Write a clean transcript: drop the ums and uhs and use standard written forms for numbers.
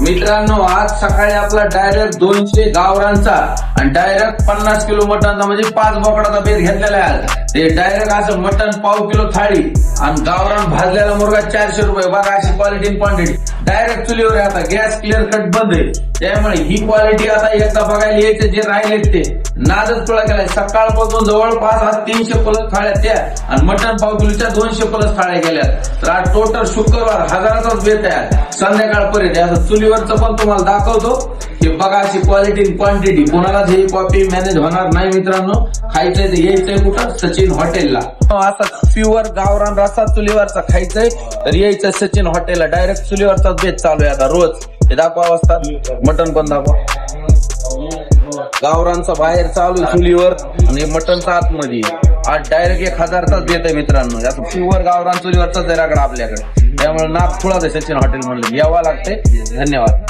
मित्रांनो आज सकाळी आपला डायरेक्ट 200 गावरांचा आणि डायरेक्ट 50 किलो मटनचा म्हणजे 5 बोकडाचा बेत घेतलेला आहे। ते डायरेक्ट असं मटन पाव किलो थाळी आणि गावरान भाजलेला मुर्गा 400 रुपये। बघा अशी क्वालिटी इन क्वांटिटी डायरेक्ट चुलीवर आहे। आता गॅस क्लिअर कट बंद आहे, त्यामुळे ही क्वालिटी आता एकदा बघायला यायचे जे राहिले ते नादच तुळा केलाय। सकाळपासून जवळपास आज 300 प्लस थाळ्या त्या आणि मटन पाव किलोच्या 200 प्लस थाळ्या गेल्या। तर आज टोटल शुक्रवार हजाराचाच बेत आहे संध्याकाळपर्यंत। असं चुलीवरचं पण तुम्हाला दाखवतो हे बघा अशी क्वालिटी इन क्वांटिटी। कोणाला हे कॉपी मॅनेज होणार नाही मित्रांनो। खायचंय तर यायचंय कुठं? सचिन हॉटेलला। आता प्युअर गावरान रस्सा चुलीवरचा खायचंय तर यायचं सचिन हॉटेलला। डायरेक्ट चुलीवरचा बेत चालू आहे आता रोज। हे दाखवा वाजता मटन पण दाखवा। गावरांचा बाहेर चालू चुलीवर आणि मटनचा आतमध्ये। आज डायरेक्ट 1000चाच बेत आहे मित्रांनो। यात प्युअर गावरान चुलीवरचा जराकडे आपल्याकडे, त्यामुळे नाक थोडा सचिन हॉटेल म्हणलं यावं लागतंय। धन्यवाद।